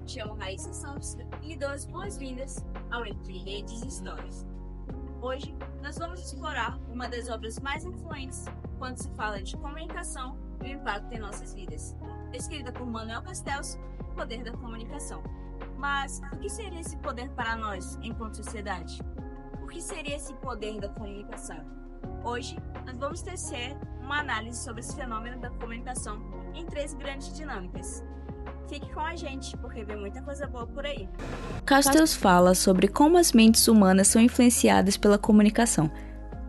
chamo Raíssa Santos e lhe dou as boas-vindas ao Entre Redes e Histórias. Hoje, nós vamos explorar uma das obras mais influentes quando se fala de comunicação e o impacto em nossas vidas, escrita por Manuel Castells, O Poder da Comunicação. Mas o que seria esse poder para nós, enquanto sociedade? O que seria esse poder da comunicação? Hoje, nós vamos tecer uma análise sobre esse fenômeno da comunicação em 3 grandes dinâmicas. Fique com a gente, porque vem muita coisa boa por aí. Castells fala sobre como as mentes humanas são influenciadas pela comunicação.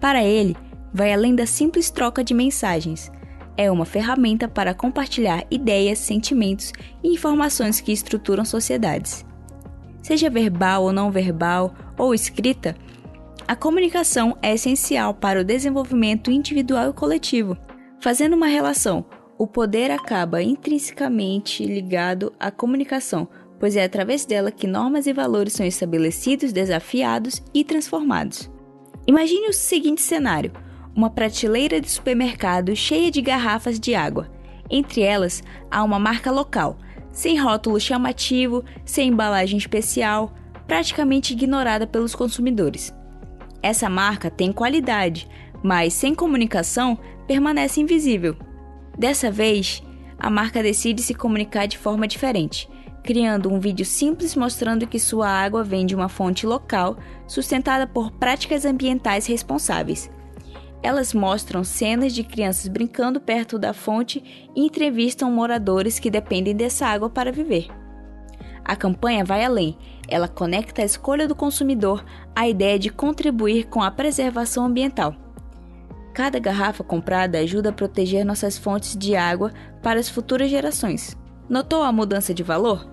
Para ele, vai além da simples troca de mensagens. É uma ferramenta para compartilhar ideias, sentimentos e informações que estruturam sociedades. Seja verbal ou não verbal, ou escrita, a comunicação é essencial para o desenvolvimento individual e coletivo. Fazendo uma relação, o poder acaba intrinsecamente ligado à comunicação, pois é através dela que normas e valores são estabelecidos, desafiados e transformados. Imagine o seguinte cenário: uma prateleira de supermercado cheia de garrafas de água. Entre elas, há uma marca local, sem rótulo chamativo, sem embalagem especial, praticamente ignorada pelos consumidores. Essa marca tem qualidade, mas sem comunicação permanece invisível. Dessa vez, a marca decide se comunicar de forma diferente, criando um vídeo simples mostrando que sua água vem de uma fonte local, sustentada por práticas ambientais responsáveis. Elas mostram cenas de crianças brincando perto da fonte e entrevistam moradores que dependem dessa água para viver. A campanha vai além. Ela conecta a escolha do consumidor à ideia de contribuir com a preservação ambiental. Cada garrafa comprada ajuda a proteger nossas fontes de água para as futuras gerações. Notou a mudança de valor?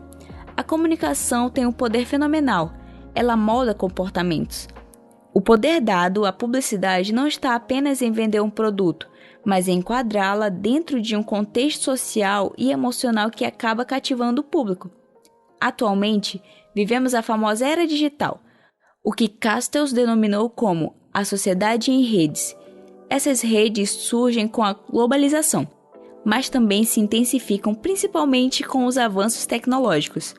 A comunicação tem um poder fenomenal. Ela molda comportamentos. O poder dado à publicidade não está apenas em vender um produto, mas em enquadrá-la dentro de um contexto social e emocional que acaba cativando o público. Atualmente, vivemos a famosa era digital, o que Castells denominou como a sociedade em redes. Essas redes surgem com a globalização, mas também se intensificam principalmente com os avanços tecnológicos.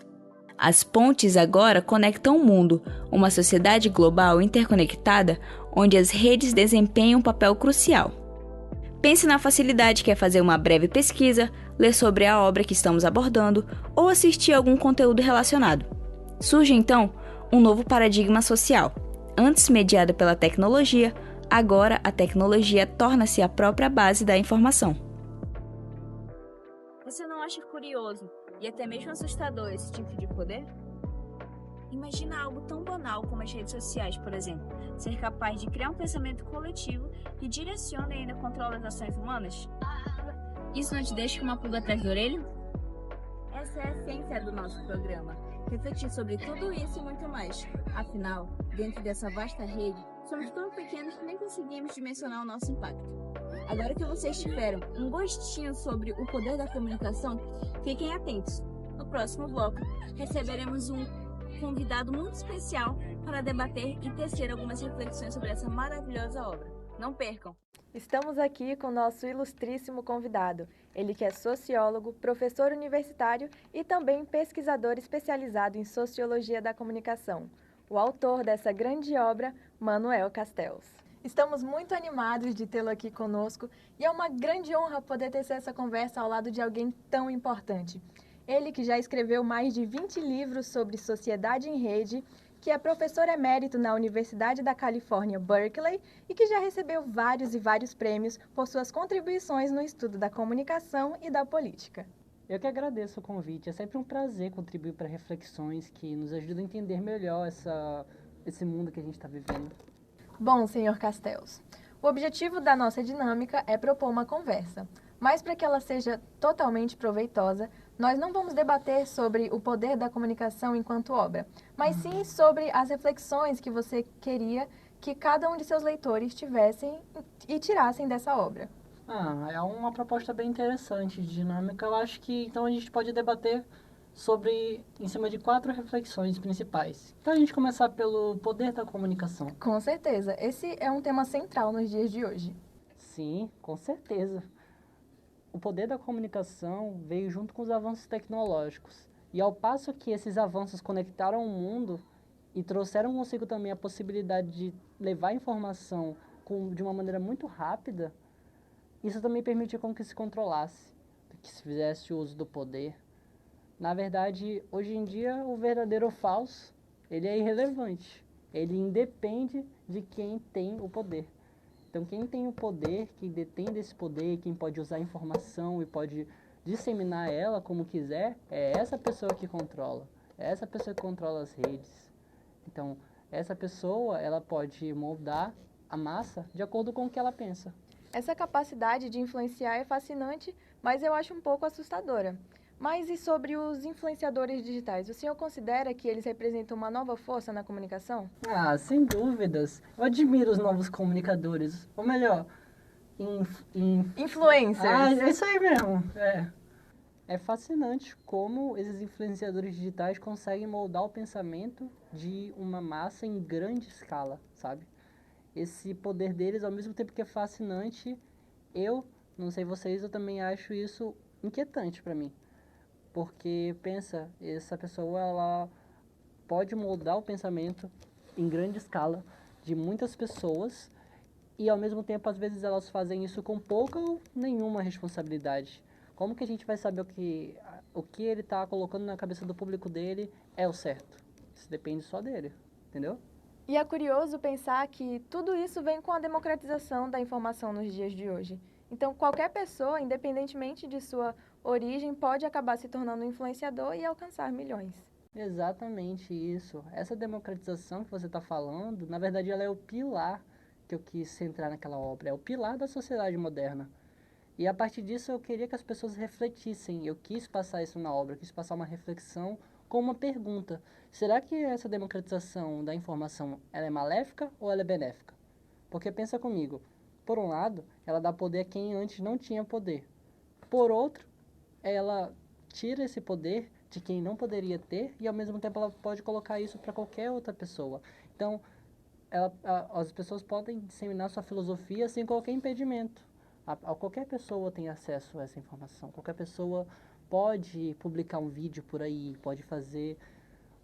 As pontes agora conectam o mundo, uma sociedade global interconectada onde as redes desempenham um papel crucial. Pense na facilidade que é fazer uma breve pesquisa, ler sobre a obra que estamos abordando ou assistir a algum conteúdo relacionado. Surge então um novo paradigma social. Antes mediado pela tecnologia, agora a tecnologia torna-se a própria base da informação. Você não acha curioso e até mesmo assustador esse tipo de poder? Imagina algo tão banal como as redes sociais, por exemplo, ser capaz de criar um pensamento coletivo que direciona e ainda controla as ações humanas? Isso não te deixa com uma pulga atrás da orelha? Essa é a essência do nosso programa, refletir sobre tudo isso e muito mais. Afinal, dentro dessa vasta rede, somos tão pequenos que nem conseguimos dimensionar o nosso impacto. Agora que vocês tiveram um gostinho sobre o poder da comunicação, fiquem atentos. No próximo bloco, receberemos um convidado muito especial para debater e tecer algumas reflexões sobre essa maravilhosa obra. Não percam! Estamos aqui com nosso ilustríssimo convidado. Ele que é sociólogo, professor universitário e também pesquisador especializado em sociologia da comunicação. O autor dessa grande obra, Manuel Castells. Estamos muito animados de tê-lo aqui conosco e é uma grande honra poder ter essa conversa ao lado de alguém tão importante. Ele que já escreveu mais de 20 livros sobre sociedade em rede, que é professor emérito na Universidade da Califórnia, Berkeley, e que já recebeu vários e vários prêmios por suas contribuições no estudo da comunicação e da política. Eu que agradeço o convite. É sempre um prazer contribuir para reflexões que nos ajudam a entender melhor esse mundo que a gente está vivendo. Bom, senhor Castells, o objetivo da nossa dinâmica é propor uma conversa, mas para que ela seja totalmente proveitosa, nós não vamos debater sobre o poder da comunicação enquanto obra, mas sim sobre as reflexões que você queria que cada um de seus leitores tivessem e tirassem dessa obra. É uma proposta bem interessante de dinâmica. Eu acho que então a gente pode debater em cima de 4 reflexões principais. Então a gente começar pelo poder da comunicação. Com certeza, esse é um tema central nos dias de hoje. Sim, com certeza. O poder da comunicação veio junto com os avanços tecnológicos. E ao passo que esses avanços conectaram o mundo e trouxeram consigo também a possibilidade de levar informação de uma maneira muito rápida, isso também permitia com que se controlasse, que se fizesse uso do poder. Na verdade, hoje em dia, o verdadeiro ou falso, ele é irrelevante. Ele independe de quem tem o poder. Então, quem tem o poder, quem detém desse poder, quem pode usar a informação e pode disseminar ela como quiser, é essa pessoa que controla. É essa pessoa que controla as redes. Então, essa pessoa, ela pode moldar a massa de acordo com o que ela pensa. Essa capacidade de influenciar é fascinante, mas eu acho um pouco assustadora. Mas e sobre os influenciadores digitais? O senhor considera que eles representam uma nova força na comunicação? Ah, sem dúvidas. Eu admiro os novos comunicadores. Ou melhor, Influencers! Ah, é isso aí mesmo. É fascinante como esses influenciadores digitais conseguem moldar o pensamento de uma massa em grande escala, sabe? Esse poder deles, ao mesmo tempo que é fascinante, eu, não sei vocês, eu também acho isso inquietante para mim. Porque, pensa, essa pessoa, ela pode moldar o pensamento em grande escala de muitas pessoas e, ao mesmo tempo, às vezes elas fazem isso com pouca ou nenhuma responsabilidade. Como que a gente vai saber o que ele está colocando na cabeça do público dele é o certo? Isso depende só dele, entendeu? E é curioso pensar que tudo isso vem com a democratização da informação nos dias de hoje. Então, qualquer pessoa, independentemente de sua origem, pode acabar se tornando um influenciador e alcançar milhões. Exatamente isso. Essa democratização que você está falando, na verdade, ela é o pilar que eu quis centrar naquela obra. É o pilar da sociedade moderna. E a partir disso eu queria que as pessoas refletissem. Eu quis passar isso na obra, eu quis passar uma reflexão com uma pergunta. Será que essa democratização da informação ela é maléfica ou ela é benéfica? Porque pensa comigo, por um lado, ela dá poder a quem antes não tinha poder. Por outro, ela tira esse poder de quem não poderia ter e ao mesmo tempo ela pode colocar isso para qualquer outra pessoa. Então, as pessoas podem disseminar sua filosofia sem qualquer impedimento. Qualquer pessoa tem acesso a essa informação. Qualquer pessoa pode publicar um vídeo por aí, pode fazer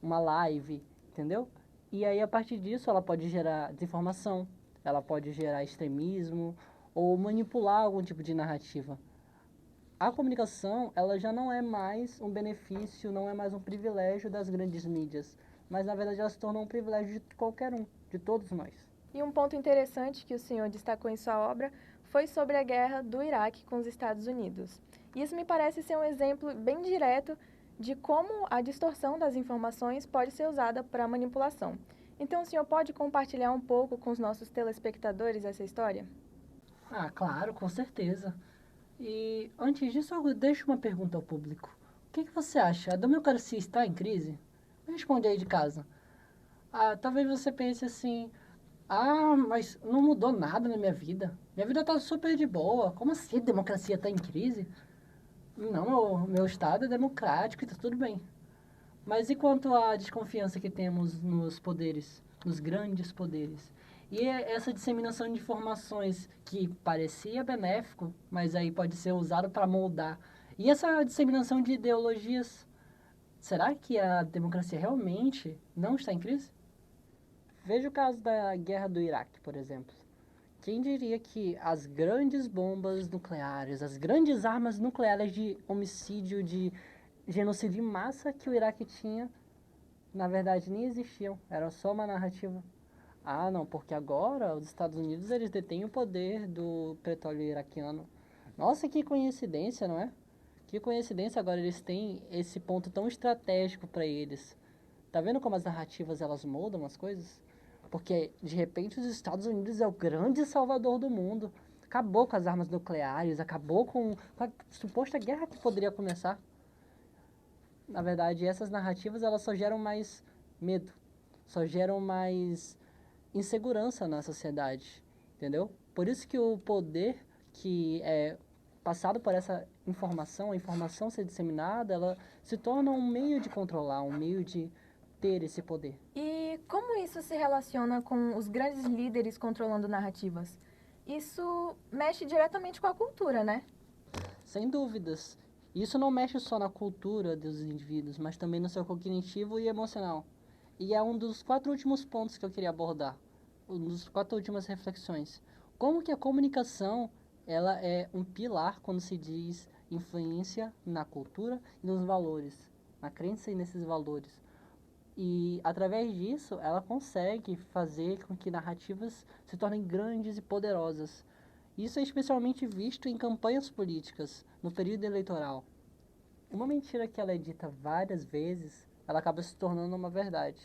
uma live, entendeu? E aí, a partir disso, ela pode gerar desinformação, ela pode gerar extremismo ou manipular algum tipo de narrativa. A comunicação, ela já não é mais um benefício, não é mais um privilégio das grandes mídias, mas, na verdade, ela se tornou um privilégio de qualquer um, de todos nós. E um ponto interessante que o senhor destacou em sua obra foi sobre a guerra do Iraque com os Estados Unidos. Isso me parece ser um exemplo bem direto de como a distorção das informações pode ser usada para manipulação. Então, o senhor pode compartilhar um pouco com os nossos telespectadores essa história? Ah, claro, com certeza. E antes disso, eu deixo uma pergunta ao público. O que você acha? A democracia está em crise? Responde aí de casa. Talvez você pense assim, mas não mudou nada na minha vida. Minha vida está super de boa. Como assim a democracia está em crise? Não, meu estado é democrático e está tudo bem. Mas e quanto à desconfiança que temos nos poderes, nos grandes poderes? E essa disseminação de informações que parecia benéfico, mas aí pode ser usado para moldar. E essa disseminação de ideologias, será que a democracia realmente não está em crise? Veja o caso da guerra do Iraque, por exemplo. Quem diria que as grandes bombas nucleares, as grandes armas nucleares de homicídio, de genocídio em massa que o Iraque tinha, na verdade nem existiam, era só uma narrativa. Não, porque agora os Estados Unidos eles detêm o poder do petróleo iraquiano. Nossa, que coincidência, não é? Que coincidência, agora eles têm esse ponto tão estratégico para eles. Tá vendo como as narrativas elas moldam as coisas? Porque, de repente, os Estados Unidos é o grande salvador do mundo. Acabou com as armas nucleares, acabou com a suposta guerra que poderia começar. Na verdade, essas narrativas elas só geram mais medo, só geram mais insegurança na sociedade, entendeu? Por isso que o poder que é passado por essa informação, a informação ser disseminada, ela se torna um meio de controlar, um meio de ter esse poder. E como isso se relaciona com os grandes líderes controlando narrativas? Isso mexe diretamente com a cultura, né? Sem dúvidas. Isso não mexe só na cultura dos indivíduos, mas também no seu cognitivo e emocional. E é um dos 4 últimos pontos que eu queria abordar, um dos 4 últimas reflexões. Como que a comunicação ela é um pilar quando se diz influência na cultura e nos valores, na crença e nesses valores. E, através disso, ela consegue fazer com que narrativas se tornem grandes e poderosas. Isso é especialmente visto em campanhas políticas, no período eleitoral. Uma mentira que ela é dita várias vezes, ela acaba se tornando uma verdade.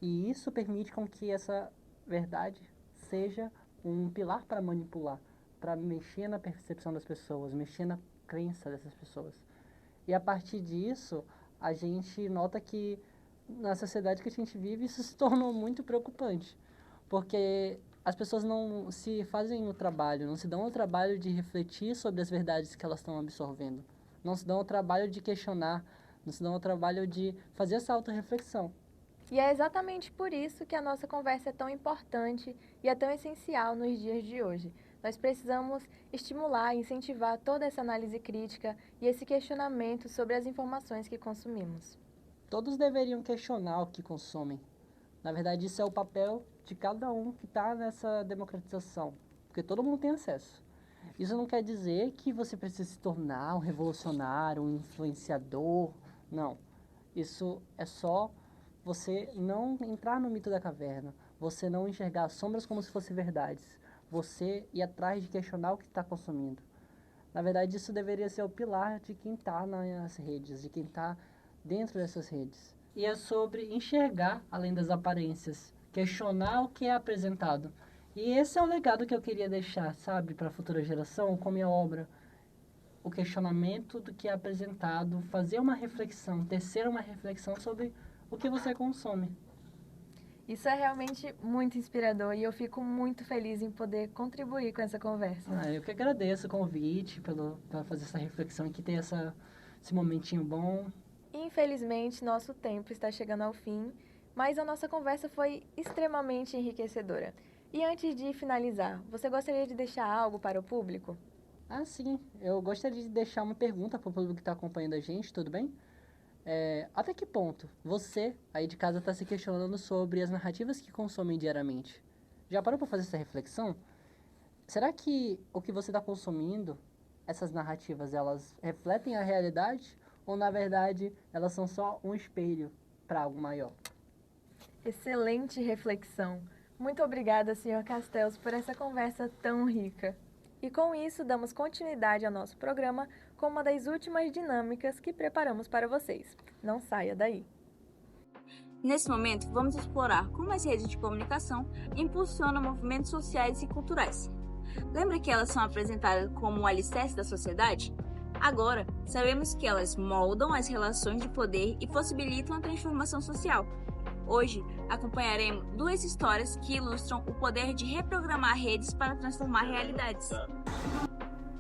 E isso permite com que essa verdade seja um pilar para manipular, para mexer na percepção das pessoas, mexer na crença dessas pessoas. E a partir disso, a gente nota que na sociedade que a gente vive, isso se tornou muito preocupante, porque as pessoas não se fazem o trabalho, não se dão o trabalho de refletir sobre as verdades que elas estão absorvendo, não se dão o trabalho de questionar, não se dão o trabalho de fazer essa autorreflexão. E é exatamente por isso que a nossa conversa é tão importante e é tão essencial nos dias de hoje. Nós precisamos estimular e incentivar toda essa análise crítica e esse questionamento sobre as informações que consumimos. Todos deveriam questionar o que consomem. Na verdade, isso é o papel de cada um que está nessa democratização, porque todo mundo tem acesso. Isso não quer dizer que você precisa se tornar um revolucionário, um influenciador, não. Isso é só você não entrar no mito da caverna, você não enxergar as sombras como se fossem verdades, você ir atrás de questionar o que está consumindo. Na verdade, isso deveria ser o pilar de quem está nas redes, de quem está dentro dessas redes. E é sobre enxergar além das aparências, questionar o que é apresentado. E esse é o legado que eu queria deixar, sabe, para a futura geração, com minha obra. O questionamento do que é apresentado, fazer uma reflexão, tecer uma reflexão sobre o que você consome. Isso é realmente muito inspirador e eu fico muito feliz em poder contribuir com essa conversa. Eu que agradeço o convite para fazer essa reflexão e que ter esse momentinho bom. Infelizmente, nosso tempo está chegando ao fim, mas a nossa conversa foi extremamente enriquecedora. E antes de finalizar, você gostaria de deixar algo para o público? Sim. Eu gostaria de deixar uma pergunta para o público que está acompanhando a gente, tudo bem? Até que ponto você, aí de casa, está se questionando sobre as narrativas que consomem diariamente? Já parou para fazer essa reflexão? Será que o que você está consumindo, essas narrativas, elas refletem a realidade? Ou, na verdade, elas são só um espelho para algo maior? Excelente reflexão. Muito obrigada, Sr. Castells, por essa conversa tão rica. E com isso, damos continuidade ao nosso programa com uma das últimas dinâmicas que preparamos para vocês. Não saia daí! Nesse momento, vamos explorar como as redes de comunicação impulsionam movimentos sociais e culturais. Lembra que elas são apresentadas como o alicerce da sociedade? Agora, sabemos que elas moldam as relações de poder e possibilitam a transformação social. Hoje, acompanharemos 2 histórias que ilustram o poder de reprogramar redes para transformar realidades.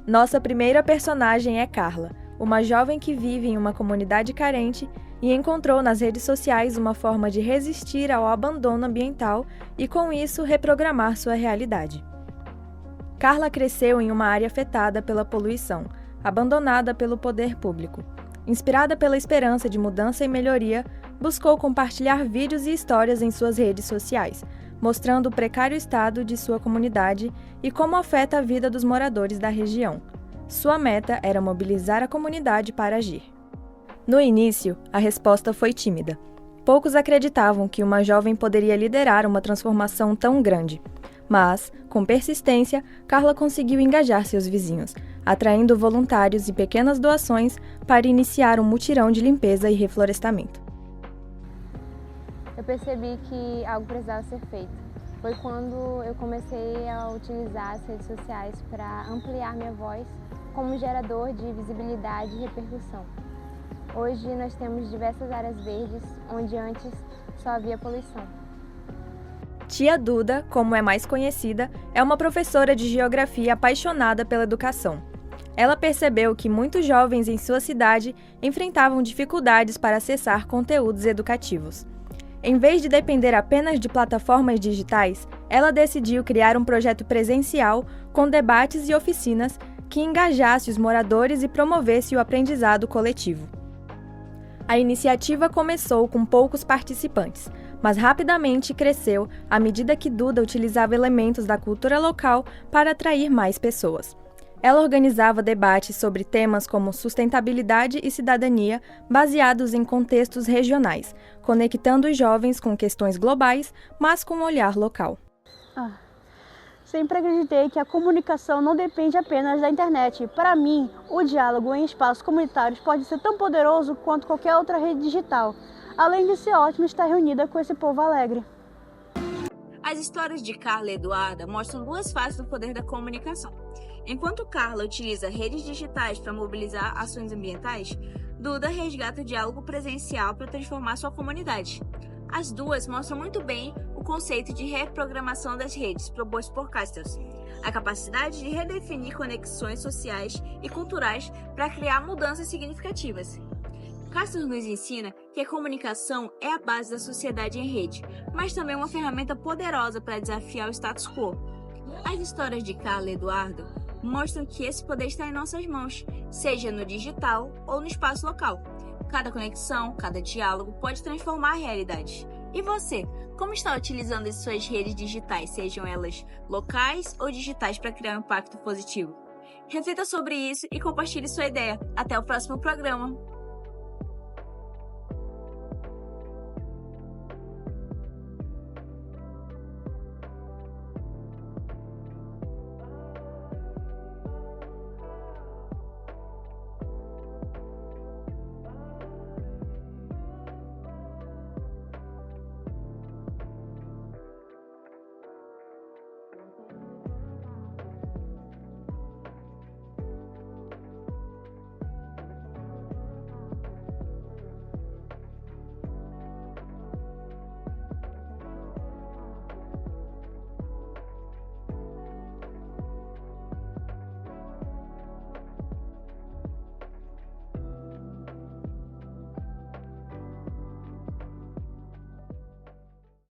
Nossa primeira personagem é Carla, uma jovem que vive em uma comunidade carente e encontrou nas redes sociais uma forma de resistir ao abandono ambiental e, com isso, reprogramar sua realidade. Carla cresceu em uma área afetada pela poluição, abandonada pelo poder público. Inspirada pela esperança de mudança e melhoria, buscou compartilhar vídeos e histórias em suas redes sociais, mostrando o precário estado de sua comunidade e como afeta a vida dos moradores da região. Sua meta era mobilizar a comunidade para agir. No início, a resposta foi tímida. Poucos acreditavam que uma jovem poderia liderar uma transformação tão grande. Mas, com persistência, Carla conseguiu engajar seus vizinhos, atraindo voluntários e pequenas doações para iniciar um mutirão de limpeza e reflorestamento. Eu percebi que algo precisava ser feito. Foi quando eu comecei a utilizar as redes sociais para ampliar minha voz como gerador de visibilidade e repercussão. Hoje nós temos diversas áreas verdes, onde antes só havia poluição. Tia Duda, como é mais conhecida, é uma professora de geografia apaixonada pela educação. Ela percebeu que muitos jovens em sua cidade enfrentavam dificuldades para acessar conteúdos educativos. Em vez de depender apenas de plataformas digitais, ela decidiu criar um projeto presencial com debates e oficinas que engajasse os moradores e promovesse o aprendizado coletivo. A iniciativa começou com poucos participantes, mas rapidamente cresceu à medida que Duda utilizava elementos da cultura local para atrair mais pessoas. Ela organizava debates sobre temas como sustentabilidade e cidadania, baseados em contextos regionais, conectando os jovens com questões globais, mas com um olhar local. Sempre acreditei que a comunicação não depende apenas da internet. Para mim, o diálogo em espaços comunitários pode ser tão poderoso quanto qualquer outra rede digital, além de ser ótimo estar reunida com esse povo alegre. As histórias de Carla e Eduarda mostram duas faces do poder da comunicação. Enquanto Carla utiliza redes digitais para mobilizar ações ambientais, Duda resgata o diálogo presencial para transformar sua comunidade. As duas mostram muito bem o conceito de reprogramação das redes proposto por Castells, a capacidade de redefinir conexões sociais e culturais para criar mudanças significativas. Castells nos ensina que a comunicação é a base da sociedade em rede, mas também uma ferramenta poderosa para desafiar o status quo. As histórias de Carla e Eduardo mostram que esse poder está em nossas mãos, seja no digital ou no espaço local. Cada conexão, cada diálogo pode transformar a realidade. E você, como está utilizando as suas redes digitais, sejam elas locais ou digitais, para criar um impacto positivo? Reflita sobre isso e compartilhe sua ideia. Até o próximo programa!